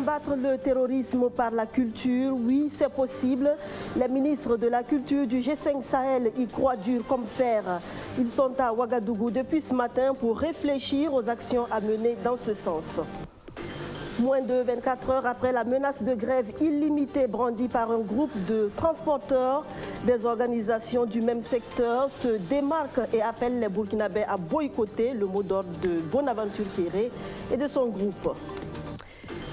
Combattre le terrorisme par la culture, oui, c'est possible. Les ministres de la culture du G5 Sahel y croient dur comme fer. Ils sont à Ouagadougou depuis ce matin pour réfléchir aux actions à mener dans ce sens. Moins de 24 heures après la menace de grève illimitée brandie par un groupe de transporteurs, des organisations du même secteur se démarquent et appellent les Burkinabés à boycotter le mot d'ordre de Bonaventure Kéré et de son groupe.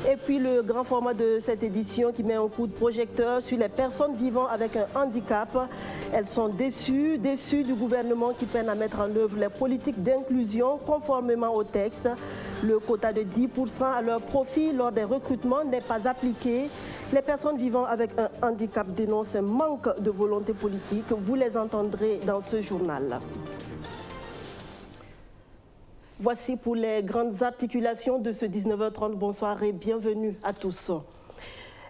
Et puis le grand format de cette édition qui met un coup de projecteur sur les personnes vivant avec un handicap. Elles sont déçues du gouvernement qui peine à mettre en œuvre les politiques d'inclusion conformément au texte. Le quota de 10% à leur profit lors des recrutements n'est pas appliqué. Les personnes vivant avec un handicap dénoncent un manque de volonté politique. Vous les entendrez dans ce journal. Voici pour les grandes articulations de ce 19h30. Bonsoir et bienvenue à tous.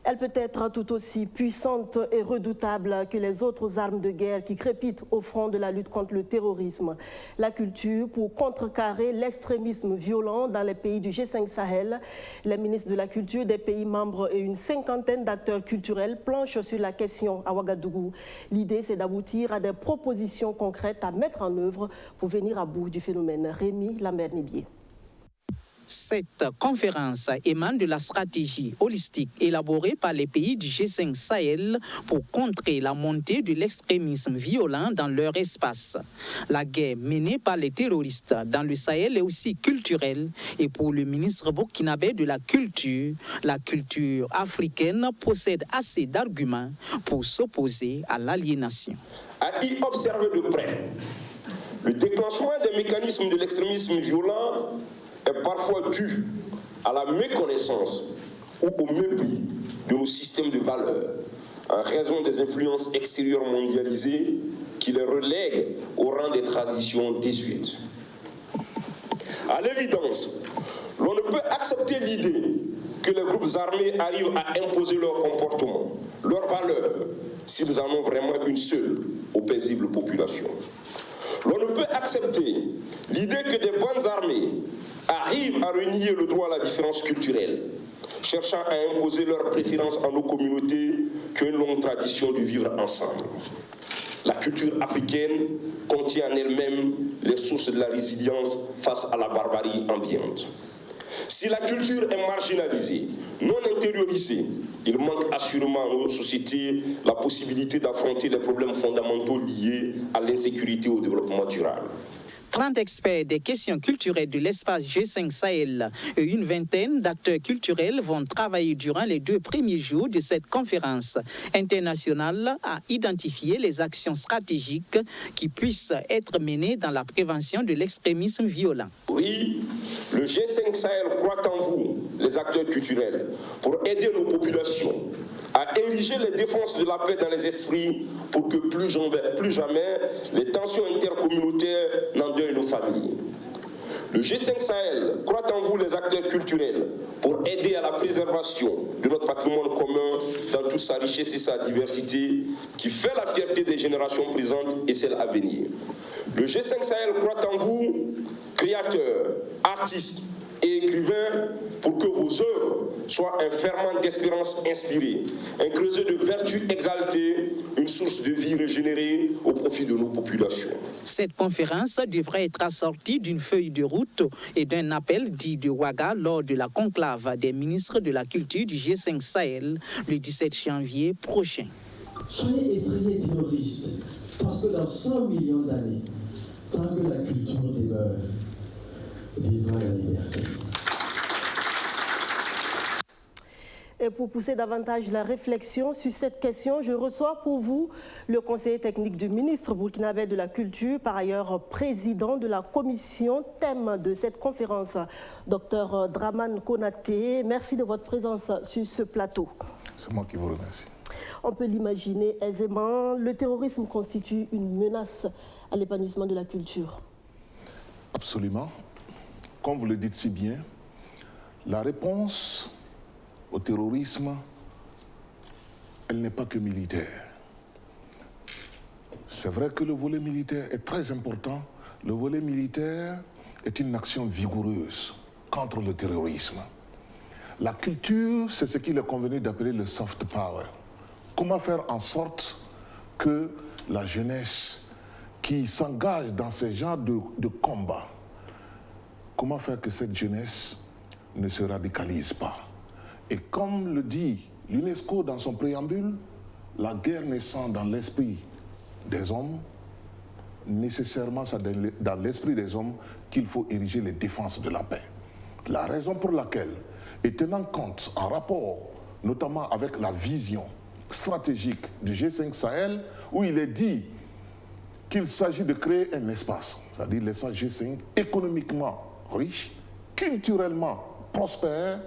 Elle peut être tout aussi puissante et redoutable que les autres armes de guerre qui crépitent au front de la lutte contre le terrorisme. La culture pour contrecarrer l'extrémisme violent dans les pays du G5 Sahel. Les ministres de la culture des pays membres et une cinquantaine d'acteurs culturels planchent sur la question à Ouagadougou. L'idée, c'est d'aboutir à des propositions concrètes à mettre en œuvre pour venir à bout du phénomène. Rémi Lambert-Nibier. Cette conférence émane de la stratégie holistique élaborée par les pays du G5 Sahel pour contrer la montée de l'extrémisme violent dans leur espace. La guerre menée par les terroristes dans le Sahel est aussi culturelle et pour le ministre burkinabé de la culture africaine possède assez d'arguments pour s'opposer à l'aliénation. À y observer de près, le déclenchement des mécanismes de l'extrémisme violent est parfois dû à la méconnaissance ou au mépris de nos systèmes de valeurs, en raison des influences extérieures mondialisées qui les relèguent au rang des traditions désuètes. À l'évidence, l'on ne peut accepter l'idée que les groupes armés arrivent à imposer leur comportement, leurs valeurs, s'ils en ont vraiment une seule, aux paisibles populations. L'on ne peut accepter l'idée que des bonnes armées arrivent à renier le droit à la différence culturelle, cherchant à imposer leurs préférences à nos communautés qui ont une longue tradition de vivre ensemble. La culture africaine contient en elle-même les sources de la résilience face à la barbarie ambiante. Si la culture est marginalisée, non intériorisée, il manque assurément à nos sociétés la possibilité d'affronter les problèmes fondamentaux liés à l'insécurité et au développement durable. 30 experts des questions culturelles de l'espace G5 Sahel et une vingtaine d'acteurs culturels vont travailler durant les 2 premiers jours de cette conférence internationale à identifier les actions stratégiques qui puissent être menées dans la prévention de l'extrémisme violent. Oui, le G5 Sahel croit en vous, les acteurs culturels, pour aider nos populations à ériger les défenses de la paix dans les esprits pour que plus jamais les tensions intercommunautaires n'endeuillent nos familles. Le G5 Sahel croit en vous, les acteurs culturels, pour aider à la préservation de notre patrimoine commun dans toute sa richesse et sa diversité qui fait la fierté des générations présentes et celles à venir. Le G5 Sahel croit en vous, créateurs, artistes et écrivains, pour que vos œuvres soient un ferment d'espérance inspirée, un creuset de vertu exaltée, une source de vie régénérée au profit de nos populations. Cette conférence devrait être assortie d'une feuille de route et d'un appel dit de Ouaga lors de la conclave des ministres de la culture du G5 Sahel le 17 janvier prochain. Soyez effrayés terroristes, parce que dans 100 millions d'années, tant que la culture demeure, vivra la liberté. Et pour pousser davantage la réflexion sur cette question, je reçois pour vous le conseiller technique du ministre burkinabé de la Culture, par ailleurs président de la commission thème de cette conférence, Dr Dramane Konaté. Merci de votre présence sur ce plateau. C'est moi qui vous remercie. On peut l'imaginer aisément, le terrorisme constitue une menace à l'épanouissement de la culture. Absolument. Comme vous le dites si bien, la réponse au terrorisme, elle n'est pas que militaire. C'est vrai que le volet militaire est très important. Le volet militaire est une action vigoureuse contre le terrorisme. La culture, c'est ce qu'il est convenu d'appeler le soft power. Comment faire en sorte que la jeunesse qui s'engage dans ce genre de combat, comment faire que cette jeunesse ne se radicalise pas? Et comme le dit l'UNESCO dans son préambule, la guerre naissant dans l'esprit des hommes, nécessairement c'est dans l'esprit des hommes qu'il faut ériger les défenses de la paix. La raison pour laquelle, et tenant compte en rapport notamment avec la vision stratégique du G5 Sahel, où il est dit qu'il s'agit de créer un espace, c'est-à-dire l'espace G5, économiquement riche, culturellement prospère,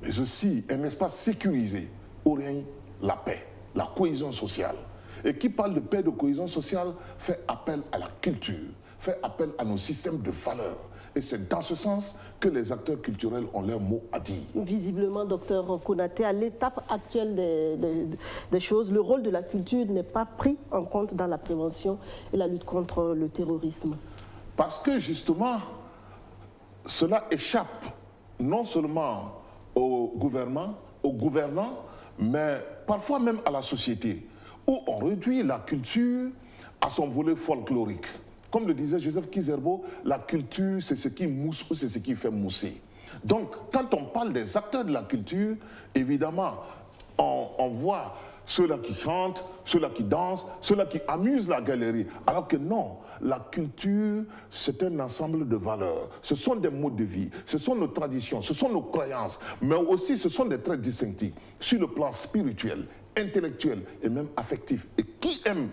mais aussi un espace sécurisé où règne la paix, la cohésion sociale. Et qui parle de paix et de cohésion sociale fait appel à la culture, fait appel à nos systèmes de valeurs. Et c'est dans ce sens que les acteurs culturels ont leur mot à dire. Visiblement, docteur Konaté, à l'étape actuelle des choses, le rôle de la culture n'est pas pris en compte dans la prévention et la lutte contre le terrorisme. Parce que justement, cela échappe non seulement au gouvernement, aux gouvernants, mais parfois même à la société, où on réduit la culture à son volet folklorique. Comme le disait Joseph Kizerbo, la culture, c'est ce qui mousse ou c'est ce qui fait mousser. Donc, quand on parle des acteurs de la culture, évidemment, on voit ceux-là qui chantent, ceux-là qui dansent, ceux-là qui amusent la galerie. Alors que non, la culture, c'est un ensemble de valeurs. Ce sont des modes de vie, ce sont nos traditions, ce sont nos croyances, mais aussi ce sont des traits distinctifs sur le plan spirituel, intellectuel et même affectif. Et qui aime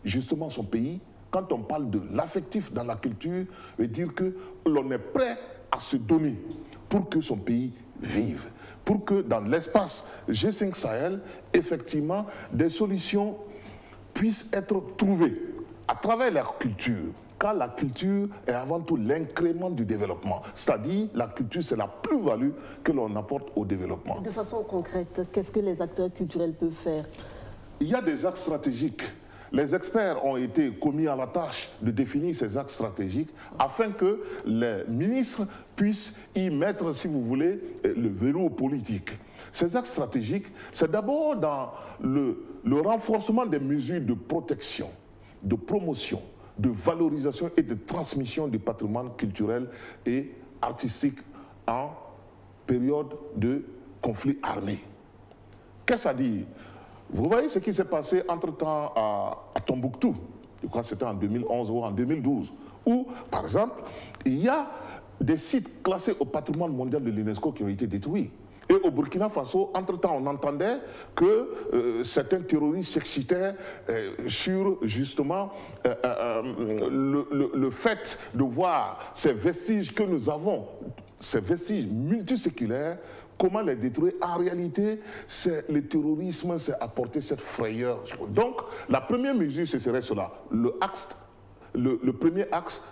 justement son pays, quand on parle de l'affectif dans la culture, veut dire que l'on est prêt à se donner pour que son pays vive, pour que dans l'espace G5 Sahel, effectivement, des solutions puissent être trouvées à travers la culture. Car la culture est avant tout l'incrément du développement. C'est-à-dire, la culture, c'est la plus-value que l'on apporte au développement. De façon concrète, qu'est-ce que les acteurs culturels peuvent faire? Il y a des axes stratégiques. Les experts ont été commis à la tâche de définir ces axes stratégiques afin que les ministres puissent y mettre, si vous voulez, le verrou politique. Ces axes stratégiques, c'est d'abord dans le renforcement des mesures de protection, de promotion, de valorisation et de transmission du patrimoine culturel et artistique en période de conflit armé. Qu'est-ce que ça dit? Vous voyez ce qui s'est passé entre-temps à Tombouctou, je crois que c'était en 2011 ou en 2012, où, par exemple, il y a des sites classés au patrimoine mondial de l'UNESCO qui ont été détruits. Et au Burkina Faso, entre-temps, on entendait que certains terroristes s'excitaient sur, justement, le fait de voir ces vestiges que nous avons, ces vestiges multiséculaires, comment les détruire? En réalité, c'est le terrorisme, c'est apporter cette frayeur. Donc, la première mesure, ce serait cela, le premier axe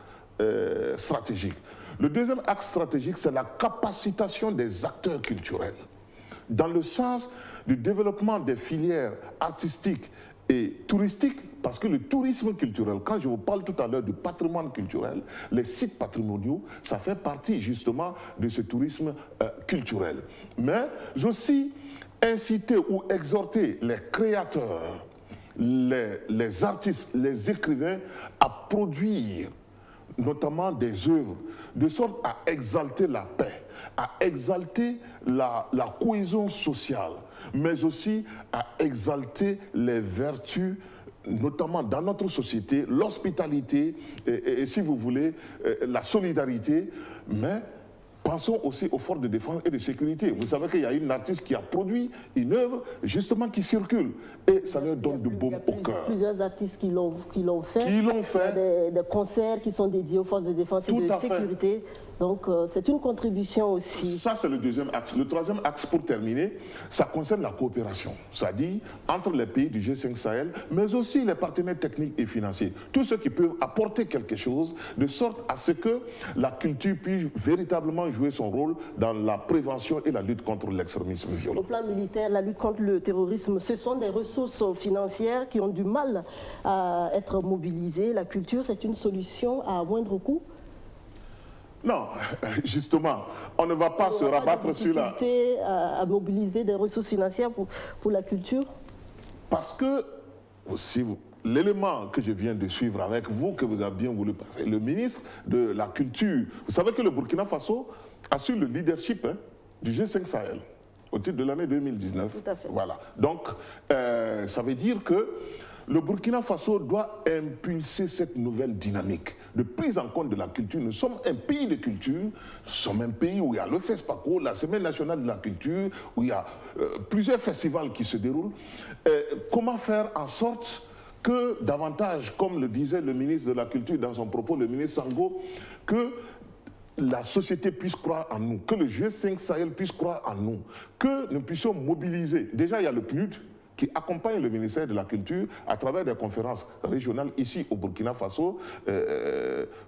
stratégique. Le deuxième axe stratégique, c'est la capacitation des acteurs culturels, dans le sens du développement des filières artistiques et touristiques, parce que le tourisme culturel, quand je vous parle tout à l'heure du patrimoine culturel, les sites patrimoniaux, ça fait partie justement de ce tourisme culturel. Mais aussi inciter ou exhorter les créateurs, les artistes, les écrivains à produire notamment des œuvres, de sorte à exalter la paix, à exalter la cohésion sociale, mais aussi à exalter les vertus, notamment dans notre société, l'hospitalité et si vous voulez, la solidarité, mais pensons aussi aux forces de défense et de sécurité. Vous savez qu'il y a une artiste qui a produit une œuvre justement qui circule et ça leur donne du baume au cœur. Il y a plusieurs artistes qui l'ont fait. Il y a des concerts qui sont dédiés aux forces de défense et de sécurité. Donc c'est une contribution aussi. Ça c'est le deuxième axe. Le troisième axe pour terminer, ça concerne la coopération. C'est-à-dire entre les pays du G5 Sahel, mais aussi les partenaires techniques et financiers. Tous ceux qui peuvent apporter quelque chose de sorte à ce que la culture puisse véritablement jouer son rôle dans la prévention et la lutte contre l'extrémisme violent. Au plan militaire, la lutte contre le terrorisme, ce sont des ressources financières qui ont du mal à être mobilisées. La culture, c'est une solution à moindre coût? Non, justement, on ne va pas se rabattre sur la... à mobiliser des ressources financières pour la culture? Parce que, si l'élément que je viens de suivre avec vous, que vous avez bien voulu passer, le ministre de la Culture, vous savez que le Burkina Faso assure le leadership du G5 Sahel au titre de l'année 2019. Tout à fait. Voilà. Donc, ça veut dire que le Burkina Faso doit impulser cette nouvelle dynamique de prise en compte de la culture. Nous sommes un pays de culture, nous sommes un pays où il y a le FESPACO, la Semaine nationale de la culture, où il y a plusieurs festivals qui se déroulent. Comment faire en sorte que davantage, comme le disait le ministre de la Culture dans son propos, le ministre Sango, que la société puisse croire en nous, que le G5 Sahel puisse croire en nous, que nous puissions mobiliser. Déjà, il y a le PNUD qui accompagne le ministère de la Culture à travers des conférences régionales ici au Burkina Faso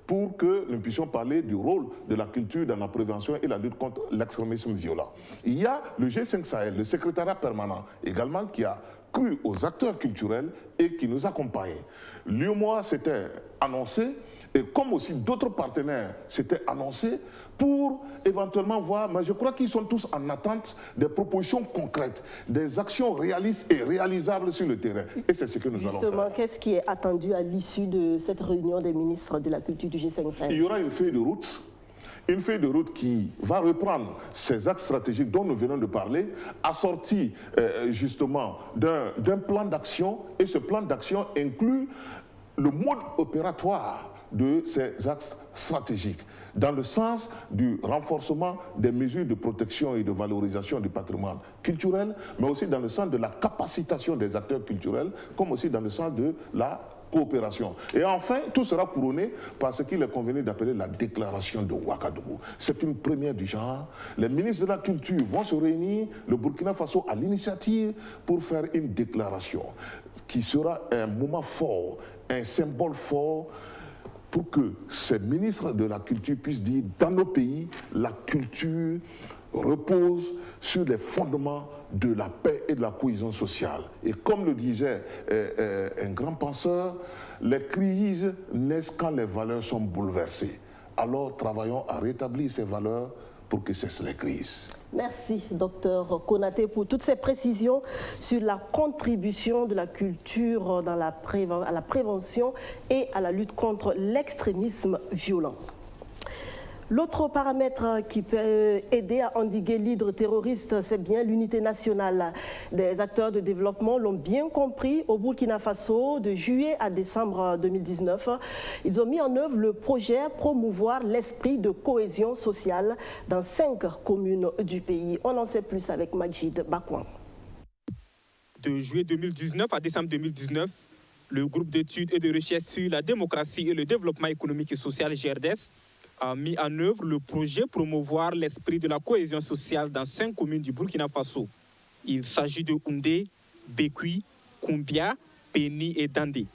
pour que nous puissions parler du rôle de la culture dans la prévention et la lutte contre l'extrémisme violent. Il y a le G5 Sahel, le secrétariat permanent également, qui a cru aux acteurs culturels et qui nous accompagne. L'UMOA s'était annoncé, et comme aussi d'autres partenaires s'étaient annoncés, pour éventuellement voir, mais je crois qu'ils sont tous en attente des propositions concrètes, des actions réalistes et réalisables sur le terrain. Et c'est ce que nous allons faire. Justement, qu'est-ce qui est attendu à l'issue de cette réunion des ministres de la Culture du G5 Sahel? Il y aura une feuille de route qui va reprendre ces axes stratégiques dont nous venons de parler, assorti justement d'un plan d'action, et ce plan d'action inclut le mode opératoire de ces axes stratégiques, dans le sens du renforcement des mesures de protection et de valorisation du patrimoine culturel, mais aussi dans le sens de la capacitation des acteurs culturels, comme aussi dans le sens de la coopération. Et enfin, tout sera couronné par ce qu'il est convenu d'appeler la déclaration de Ouagadougou. C'est une première du genre. Les ministres de la Culture vont se réunir, le Burkina Faso à l'initiative, pour faire une déclaration qui sera un moment fort, un symbole fort, pour que ces ministres de la Culture puissent dire, dans nos pays, la culture repose sur les fondements de la paix et de la cohésion sociale. Et comme le disait un grand penseur, les crises naissent quand les valeurs sont bouleversées. Alors travaillons à rétablir ces valeurs pour que cessent les crises. Merci, docteur Konaté, pour toutes ces précisions sur la contribution de la culture à la prévention et à la lutte contre l'extrémisme violent. L'autre paramètre qui peut aider à endiguer l'hydre terroriste, c'est bien l'unité nationale. Des acteurs de développement l'ont bien compris au Burkina Faso de juillet à décembre 2019. Ils ont mis en œuvre le projet Promouvoir l'esprit de cohésion sociale dans 5 communes du pays. On en sait plus avec Majid Bakouan. De juillet 2019 à décembre 2019, le groupe d'études et de recherche sur la démocratie et le développement économique et social GRDES a mis en œuvre le projet Promouvoir l'esprit de la cohésion sociale dans 5 communes du Burkina Faso. Il s'agit de Houndé, Bekui, Koumbia, Péni et Dandé.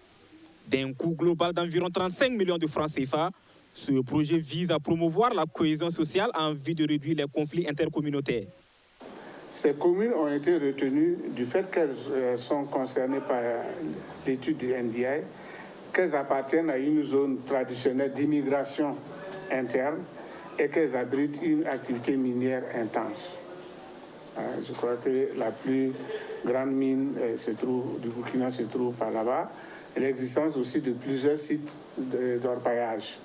D'un coût global d'environ 35 millions de francs CFA, ce projet vise à promouvoir la cohésion sociale en vue de réduire les conflits intercommunautaires. Ces communes ont été retenues du fait qu'elles sont concernées par l'étude du NDI, qu'elles appartiennent à une zone traditionnelle d'immigration interne et qu'elles abritent une activité minière intense. Je crois que la plus grande mine du Burkina se trouve par là-bas, et l'existence aussi de plusieurs sites d'orpaillage.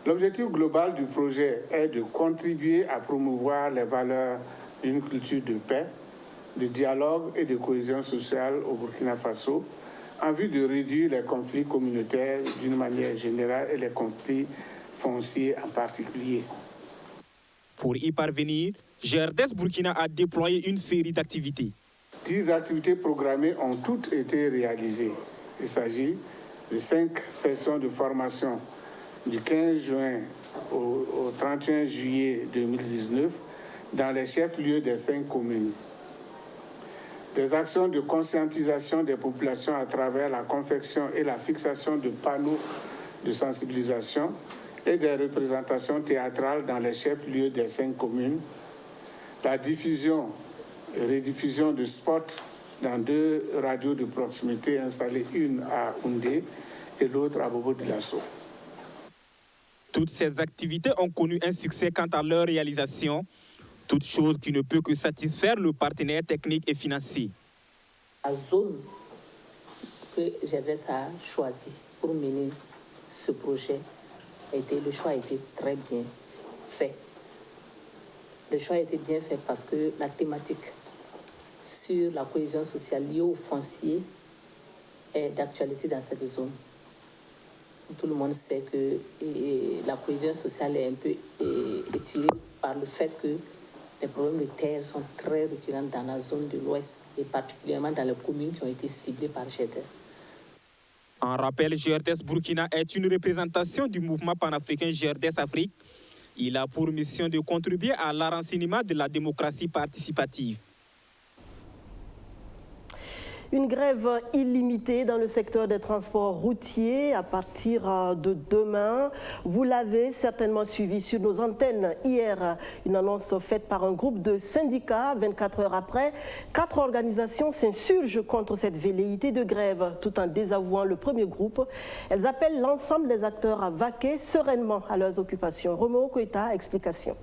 L'objectif global du projet est de contribuer à promouvoir les valeurs d'une culture de paix, de dialogue et de cohésion sociale au Burkina Faso, en vue de réduire les conflits communautaires d'une manière générale et les conflits fonciers en particulier. Pour y parvenir, GRDES Burkina a déployé une série d'activités. 10 activités programmées ont toutes été réalisées. Il s'agit de 5 sessions de formation du 15 juin au 31 juillet 2019 dans les chefs-lieux des 5 communes. Des actions de conscientisation des populations à travers la confection et la fixation de panneaux de sensibilisation et des représentations théâtrales dans les chefs-lieux des 5 communes, la diffusion et rediffusion de spots dans 2 radios de proximité installées, une à Houndé et l'autre à Bobo-Dioulasso. Toutes ces activités ont connu un succès quant à leur réalisation, toute chose qui ne peut que satisfaire le partenaire technique et financier. La zone que GERDES a choisie pour mener ce projet, le choix a été très bien fait. Le choix a été bien fait parce que la thématique sur la cohésion sociale liée au foncier est d'actualité dans cette zone. Tout le monde sait que la cohésion sociale est un peu étirée par le fait que les problèmes de terre sont très récurrents dans la zone de l'Ouest et particulièrement dans les communes qui ont été ciblées par GERDES. En rappel, GERDES Burkina est une représentation du mouvement panafricain GERDES Afrique. Il a pour mission de contribuer à l'enracinement de la démocratie participative. Une grève illimitée dans le secteur des transports routiers à partir de demain. Vous l'avez certainement suivi sur nos antennes hier. Une annonce faite par un groupe de syndicats. 24 heures après, 4 organisations s'insurgent contre cette velléité de grève tout en désavouant le premier groupe. Elles appellent l'ensemble des acteurs à vaquer sereinement à leurs occupations. Roméo Koïta, explication.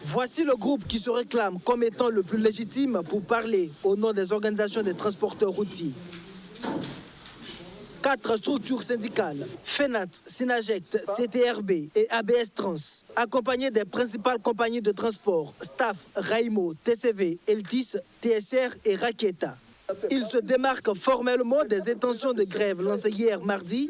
Voici le groupe qui se réclame comme étant le plus légitime pour parler au nom des organisations des transporteurs routiers. 4 structures syndicales, FENAT, SYNAGECT, CTRB et ABS Trans, accompagnées des principales compagnies de transport, STAF, Raimo, TCV, Eltis, TSR et Raketa. Ils se démarquent formellement des intentions de grève lancées hier mardi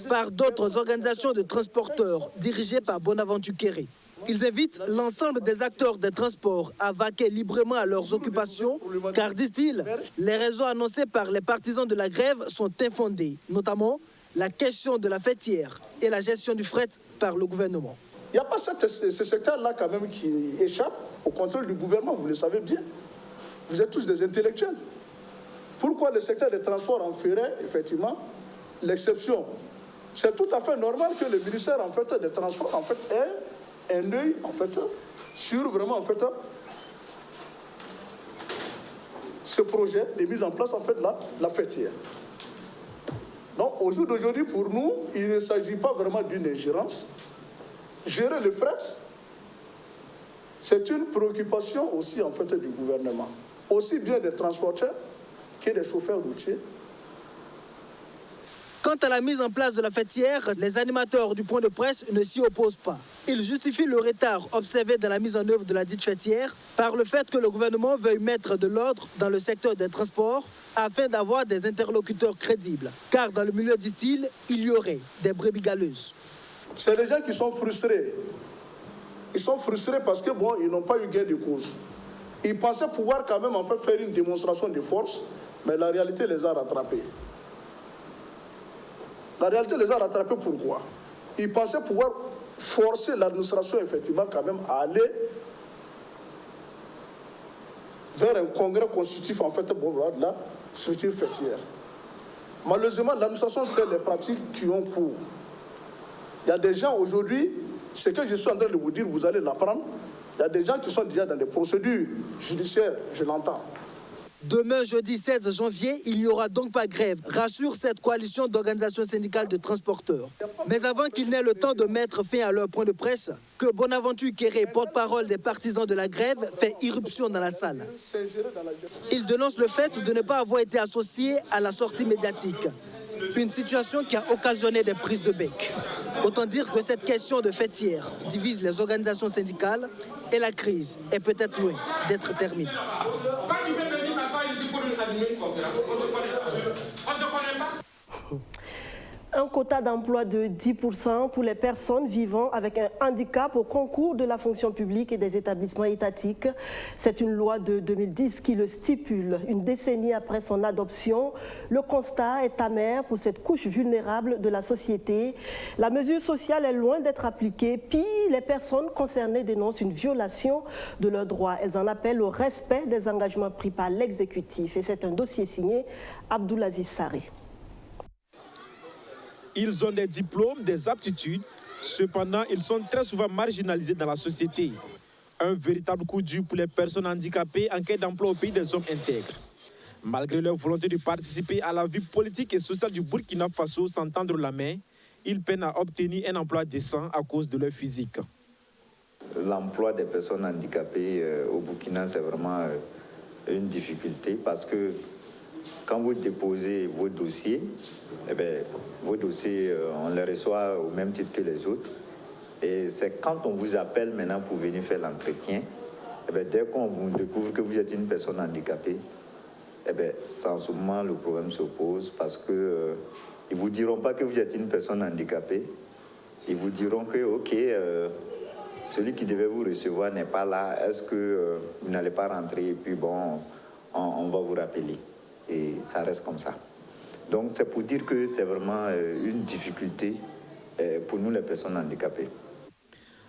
par d'autres organisations de transporteurs dirigées par Bonaventure Kéré. Ils invitent l'ensemble des acteurs des transports à vaquer librement à leurs occupations, car, disent-ils, les raisons annoncées par les partisans de la grève sont infondées, notamment la question de la fêtière et la gestion du fret par le gouvernement. Il n'y a pas ce secteur-là quand même qui échappe au contrôle du gouvernement, vous le savez bien. Vous êtes tous des intellectuels. Pourquoi le secteur des transports en ferait effectivement l'exception? C'est tout à fait normal que le ministère des Transports ait un œil sur vraiment ce projet de mise en place la fêtière. Donc au jour d'aujourd'hui, pour nous, il ne s'agit pas vraiment d'une ingérence. Gérer le fret, c'est une préoccupation aussi du gouvernement, aussi bien des transporteurs que des chauffeurs routiers. Quant à la mise en place de la fêtière, les animateurs du point de presse ne s'y opposent pas. Ils justifient le retard observé dans la mise en œuvre de la dite fêtière par le fait que le gouvernement veuille mettre de l'ordre dans le secteur des transports afin d'avoir des interlocuteurs crédibles. Car dans le milieu, disent-ils, il y aurait des brebis galeuses. C'est des gens qui sont frustrés. Ils sont frustrés parce que ils n'ont pas eu gain de cause. Ils pensaient pouvoir quand même faire une démonstration de force, mais la réalité les a rattrapés. La réalité les a rattrapés pourquoi? Ils pensaient pouvoir forcer l'administration effectivement quand même à aller vers un congrès constitutif de la structure fêtière. Malheureusement, l'administration sait les pratiques qui ont cours. Il y a des gens aujourd'hui, ce que je suis en train de vous dire, vous allez l'apprendre. Il y a des gens qui sont déjà dans des procédures judiciaires, je l'entends. Demain, jeudi 16 janvier, il n'y aura donc pas grève, rassure cette coalition d'organisations syndicales de transporteurs. Mais avant qu'ils n'aient le temps de mettre fin à leur point de presse, que Bonaventure Kéré, porte-parole des partisans de la grève, fait irruption dans la salle. Il dénonce le fait de ne pas avoir été associé à la sortie médiatique. Une situation qui a occasionné des prises de bec. Autant dire que cette question de fêtière divise les organisations syndicales et la crise est peut-être loin d'être terminée. Un quota d'emploi de 10% pour les personnes vivant avec un handicap au concours de la fonction publique et des établissements étatiques. C'est une loi de 2010 qui le stipule. Une décennie après son adoption, le constat est amer pour cette couche vulnérable de la société. La mesure sociale est loin d'être appliquée. Pire, les personnes concernées dénoncent une violation de leurs droits. Elles en appellent au respect des engagements pris par l'exécutif. Et c'est un dossier signé Abdoulaziz Sarré. Ils ont des diplômes, des aptitudes, cependant ils sont très souvent marginalisés dans la société. Un véritable coup dur pour les personnes handicapées en quête d'emploi au pays des hommes intègres. Malgré leur volonté de participer à la vie politique et sociale du Burkina Faso sans tendre la main, ils peinent à obtenir un emploi décent à cause de leur physique. L'emploi des personnes handicapées au Burkina, c'est vraiment une difficulté parce que quand vous déposez vos dossiers, vos dossiers, on les reçoit au même titre que les autres. Et c'est quand on vous appelle maintenant pour venir faire l'entretien, dès qu'on vous découvre que vous êtes une personne handicapée, sans souvent le problème se pose parce que ils ne vous diront pas que vous êtes une personne handicapée. Ils vous diront que, OK, celui qui devait vous recevoir n'est pas là. Est-ce que vous n'allez pas rentrer? Et puis bon, on va vous rappeler. Et ça reste comme ça. Donc c'est pour dire que c'est vraiment une difficulté pour nous les personnes handicapées.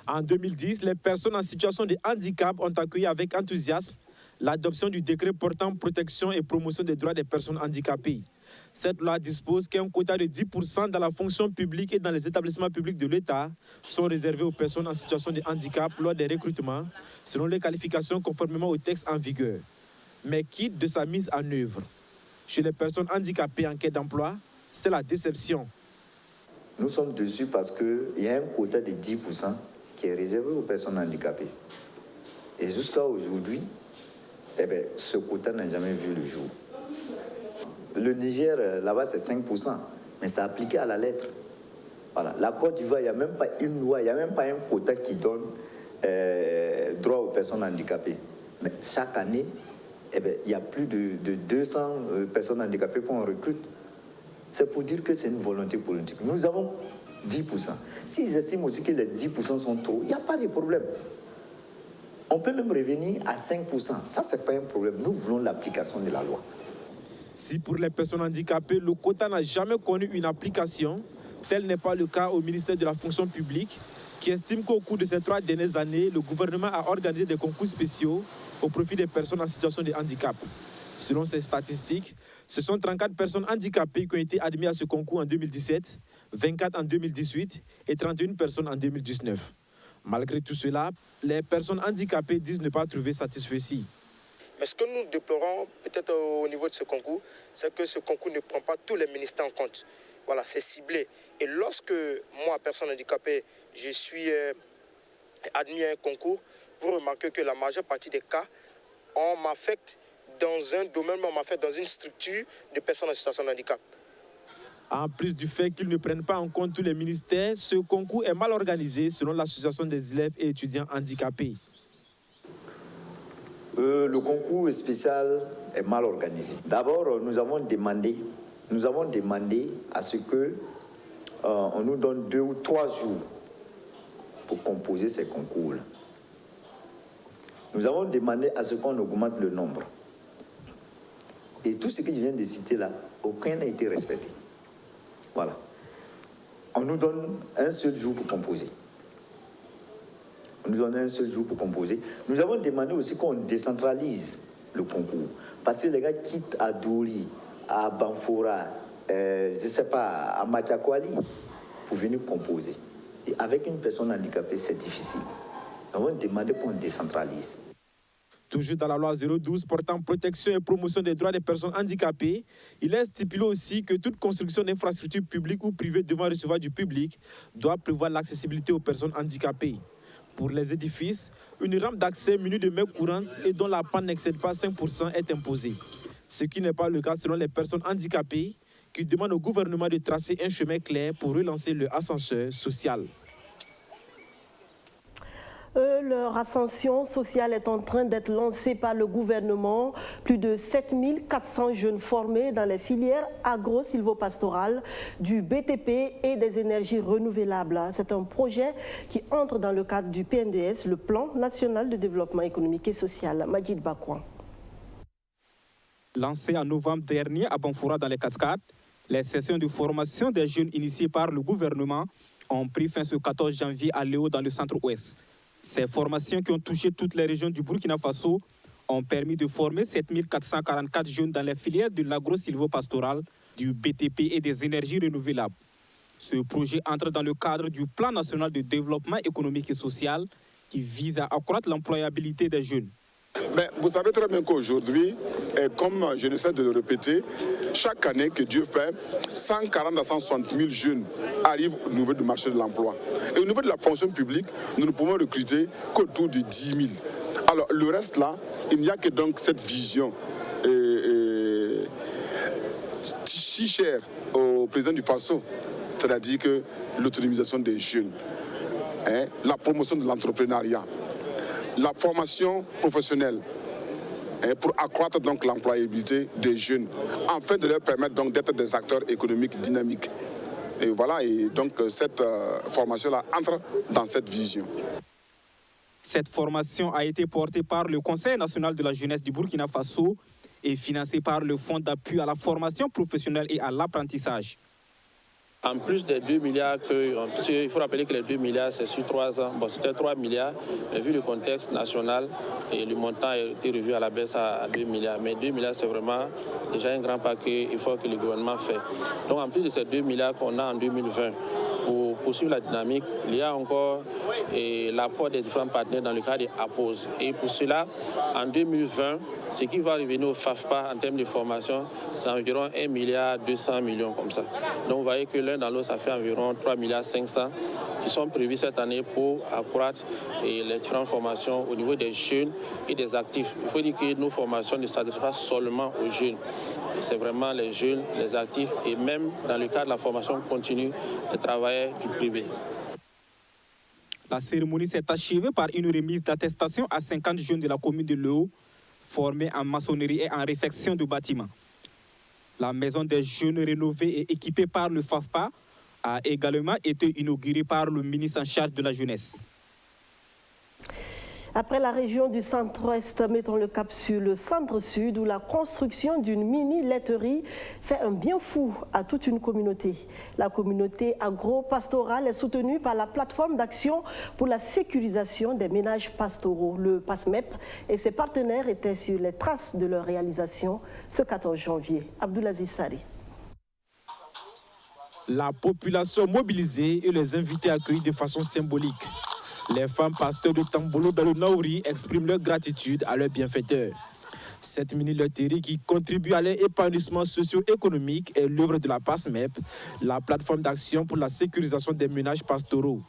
En 2010, les personnes en situation de handicap ont accueilli avec enthousiasme l'adoption du décret portant protection et promotion des droits des personnes handicapées. Cette loi dispose qu'un quota de 10% dans la fonction publique et dans les établissements publics de l'État sont réservés aux personnes en situation de handicap lors des recrutements, selon les qualifications conformément au texte en vigueur. Mais quitte de sa mise en œuvre. Chez les personnes handicapées en quête d'emploi, c'est la déception. Nous sommes dessus parce qu'il y a un quota de 10% qui est réservé aux personnes handicapées. Et jusqu'à aujourd'hui, ce quota n'a jamais vu le jour. Le Niger, là-bas, c'est 5%, mais c'est appliqué à la lettre. Voilà. La Côte d'Ivoire, il n'y a même pas une loi, il n'y a même pas un quota qui donne droit aux personnes handicapées. Mais chaque année, il y a plus de 200 personnes handicapées qu'on recrute. C'est pour dire que c'est une volonté politique. Nous avons 10%. S'ils estiment aussi que les 10% sont trop, il n'y a pas de problème. On peut même revenir à 5%. Ça, ce n'est pas un problème. Nous voulons l'application de la loi. Si pour les personnes handicapées, le quota n'a jamais connu une application, tel n'est pas le cas au ministère de la fonction publique, qui estime qu'au cours de ces 3 dernières années, le gouvernement a organisé des concours spéciaux au profit des personnes en situation de handicap. Selon ces statistiques, ce sont 34 personnes handicapées qui ont été admises à ce concours en 2017, 24 en 2018 et 31 personnes en 2019. Malgré tout cela, les personnes handicapées disent ne pas trouver satisfaisantes. Mais ce que nous déplorons peut-être au niveau de ce concours, c'est que ce concours ne prend pas tous les ministères en compte. Voilà, c'est ciblé. Et lorsque moi, personne handicapée, je suis admis à un concours, vous remarquez que la majeure partie des cas, on m'affecte dans un domaine, on m'affecte dans une structure de personnes en situation de handicap. En plus du fait qu'ils ne prennent pas en compte tous les ministères, ce concours est mal organisé selon l'association des élèves et étudiants handicapés. Le concours spécial est mal organisé. D'abord, nous avons demandé à ce que on nous donne 2 ou 3 jours pour composer ces concours-là. Nous avons demandé à ce qu'on augmente le nombre. Et tout ce que je viens de citer là, aucun n'a été respecté. Voilà. On nous donne un seul jour pour composer. Nous avons demandé aussi qu'on décentralise le concours. Parce que les gars quittent à Douri, à Banfora, je ne sais pas, à Machakwali, pour venir composer. Et avec une personne handicapée, c'est difficile. Nous avons demandé qu'on décentralise. Toujours dans la loi 012 portant protection et promotion des droits des personnes handicapées, il est stipulé aussi que toute construction d'infrastructures publiques ou privées devant recevoir du public doit prévoir l'accessibilité aux personnes handicapées. Pour les édifices, une rampe d'accès munie de mains courantes et dont la panne n'excède pas 5% est imposée. Ce qui n'est pas le cas selon les personnes handicapées qui demandent au gouvernement de tracer un chemin clair pour relancer le ascenseur social. Leur ascension sociale est en train d'être lancée par le gouvernement. Plus de 7400 jeunes formés dans les filières agro-silvopastorales, du BTP et des énergies renouvelables. C'est un projet qui entre dans le cadre du PNDS, le Plan national de développement économique et social. Majid Bakouan. Lancé en novembre dernier à Banfora dans les Cascades, les sessions de formation des jeunes initiées par le gouvernement ont pris fin ce 14 janvier à Léo dans le centre-ouest. Ces formations qui ont touché toutes les régions du Burkina Faso ont permis de former 7444 jeunes dans les filières de l'agro-silvopastorale, du BTP et des énergies renouvelables. Ce projet entre dans le cadre du Plan national de développement économique et social qui vise à accroître l'employabilité des jeunes. Mais vous savez très bien qu'aujourd'hui, comme je ne sais de le répéter, chaque année que Dieu fait, 140 à 160 000 jeunes arrivent au niveau du marché de l'emploi. Et au niveau de la fonction publique, nous ne pouvons recruter qu'autour de 10 000. Alors le reste là, il n'y a que donc cette vision si chère au président du Faso, c'est-à-dire que l'autonomisation des jeunes, la promotion de l'entrepreneuriat, la formation professionnelle pour accroître donc l'employabilité des jeunes, afin de leur permettre donc d'être des acteurs économiques dynamiques. Et voilà, et donc cette formation-là entre dans cette vision. Cette formation a été portée par le Conseil national de la jeunesse du Burkina Faso et financée par le Fonds d'appui à la formation professionnelle et à l'apprentissage. En plus des 2 milliards, il faut rappeler que les 2 milliards, c'est sur 3 ans. Bon, c'était 3 milliards, mais vu le contexte national, et le montant a été revu à la baisse à 2 milliards. Mais 2 milliards, c'est vraiment déjà un grand pas qu'il faut que le gouvernement fait. Donc, en plus de ces 2 milliards qu'on a en 2020, pour poursuivre la dynamique, il y a encore l'apport des différents partenaires dans le cadre des APOS. Et pour cela, en 2020, ce qui va revenir au FAFPA en termes de formation, c'est environ 1,2 milliard comme ça. Donc vous voyez que l'un dans l'autre, ça fait environ 3,5 milliards qui sont prévus cette année pour accroître les différentes formations au niveau des jeunes et des actifs. Il faut dire que nos formations ne s'adressent pas seulement aux jeunes. C'est vraiment les jeunes, les actifs et même dans le cadre de la formation continue des travailleurs du privé. La cérémonie s'est achevée par une remise d'attestation à 50 jeunes de la commune de Léo, formés en maçonnerie et en réfection de bâtiments. La maison des jeunes rénovée et équipée par le FAFPA a également été inaugurée par le ministre en charge de la jeunesse. Après la région du centre-ouest, mettons le cap sur le centre-sud où la construction d'une mini-laiterie fait un bien fou à toute une communauté. La communauté agro-pastorale est soutenue par la plateforme d'action pour la sécurisation des ménages pastoraux, le PASMEP, et ses partenaires étaient sur les traces de leur réalisation ce 14 janvier. Abdoulaziz Sari. La population mobilisée et les invités accueillis de façon symbolique. Les femmes pasteurs de Tambolo dans le Naouri expriment leur gratitude à leurs bienfaiteurs. Cette mini-laiterie qui contribue à leur épanouissement socio-économique est l'œuvre de la PASMEP, la plateforme d'action pour la sécurisation des ménages pastoraux.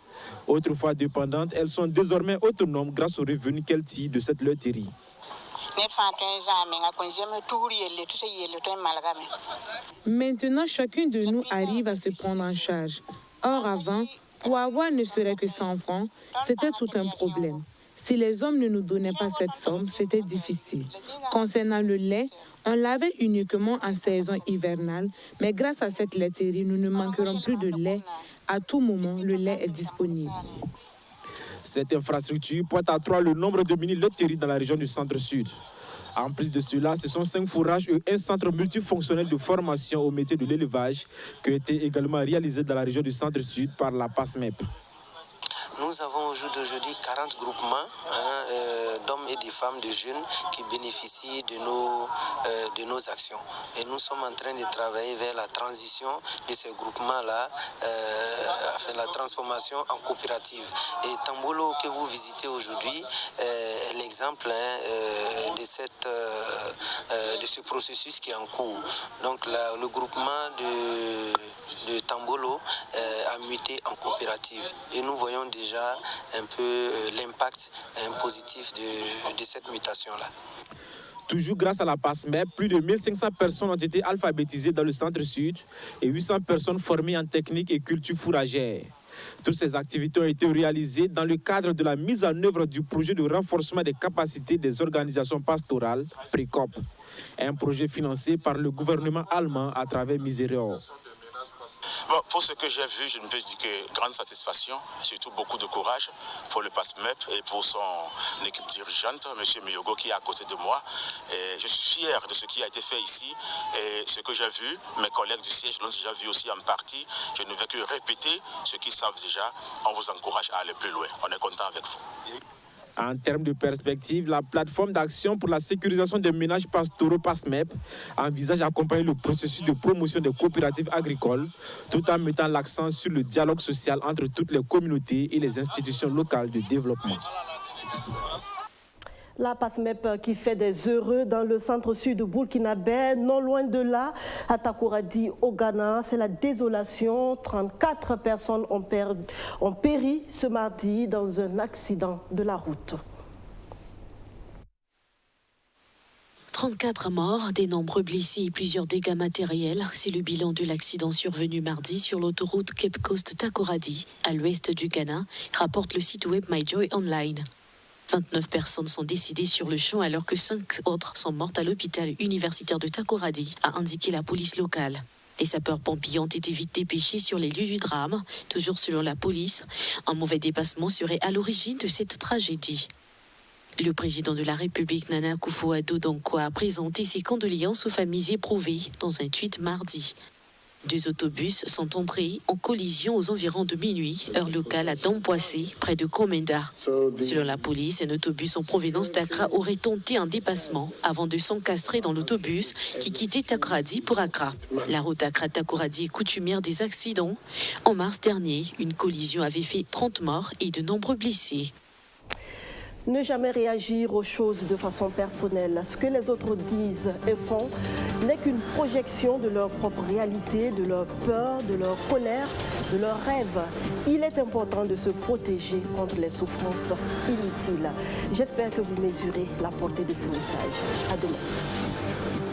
Autrefois dépendantes, elles sont désormais autonomes grâce aux revenus qu'elles tirent de cette laiterie. Maintenant, chacun de nous arrive à se prendre en charge. Or, avant, pour avoir ne serait que 100 francs, c'était tout un problème. Si les hommes ne nous donnaient pas cette somme, c'était difficile. Concernant le lait, on l'avait uniquement en saison hivernale, mais grâce à cette laiterie, nous ne manquerons plus de lait. À tout moment, le lait est disponible. Cette infrastructure pointe à 3 le nombre de mini-laiteries dans la région du centre-sud. En plus de cela, ce sont 5 fourrages et un centre multifonctionnel de formation au métier de l'élevage qui a été également réalisé dans la région du centre-sud par la PASMEP. Nous avons aujourd'hui 40 groupements d'hommes et de femmes, de jeunes qui bénéficient de nos actions. Et nous sommes en train de travailler vers la transition de ces groupements-là, afin la transformation en coopérative. Et Tambolo que vous visitez aujourd'hui est l'exemple de ce processus qui est en cours. Donc le groupement de Tambolo a muté en coopérative. Et nous voyons déjà un peu l'impact positif de cette mutation-là. Toujours grâce à la PASMEP, plus de 1500 personnes ont été alphabétisées dans le centre-sud et 800 personnes formées en technique et culture fourragère. Toutes ces activités ont été réalisées dans le cadre de la mise en œuvre du projet de renforcement des capacités des organisations pastorales, PRECOP, un projet financé par le gouvernement allemand à travers Misereor. Bon, pour ce que j'ai vu, je ne peux dire que grande satisfaction, surtout beaucoup de courage pour le PASMEP et pour son équipe dirigeante, M. Miyogo, qui est à côté de moi. Et je suis fier de ce qui a été fait ici et ce que j'ai vu, mes collègues du siège l'ont déjà vu aussi en partie. Je ne vais que répéter ce qu'ils savent déjà. On vous encourage à aller plus loin. On est content avec vous. En termes de perspective, la plateforme d'action pour la sécurisation des ménages pastoraux PASMEP envisage d'accompagner le processus de promotion des coopératives agricoles tout en mettant l'accent sur le dialogue social entre toutes les communautés et les institutions locales de développement. La PASMEP qui fait des heureux dans le centre-sud de Burkinabé, non loin de là, à Takoradi, au Ghana. C'est la désolation. 34 personnes ont péri ce mardi dans un accident de la route. 34 morts, des nombreux blessés et plusieurs dégâts matériels. C'est le bilan de l'accident survenu mardi sur l'autoroute Cape Coast Takoradi, à l'ouest du Ghana, rapporte le site web MyJoy Online. 29 personnes sont décédées sur le champ alors que 5 autres sont mortes à l'hôpital universitaire de Takoradi, a indiqué la police locale. Les sapeurs-pompiers ont été vite dépêchés sur les lieux du drame. Toujours selon la police, un mauvais dépassement serait à l'origine de cette tragédie. Le président de la République, Nana Akufo-Addo Dankwa, a présenté ses condoléances aux familles éprouvées dans un tweet mardi. 2 autobus sont entrés en collision aux environs de minuit, heure locale à Dampoissé, près de Komenda. Selon la police, un autobus en provenance d'Accra aurait tenté un dépassement avant de s'encastrer dans l'autobus qui quittait Takoradi pour Accra. La route Accra-Takoradi est coutumière des accidents. En mars dernier, une collision avait fait 30 morts et de nombreux blessés. Ne jamais réagir aux choses de façon personnelle. Ce que les autres disent et font n'est qu'une projection de leur propre réalité, de leur peur, de leur colère, de leurs rêves. Il est important de se protéger contre les souffrances inutiles. J'espère que vous mesurez la portée de ce message. À demain.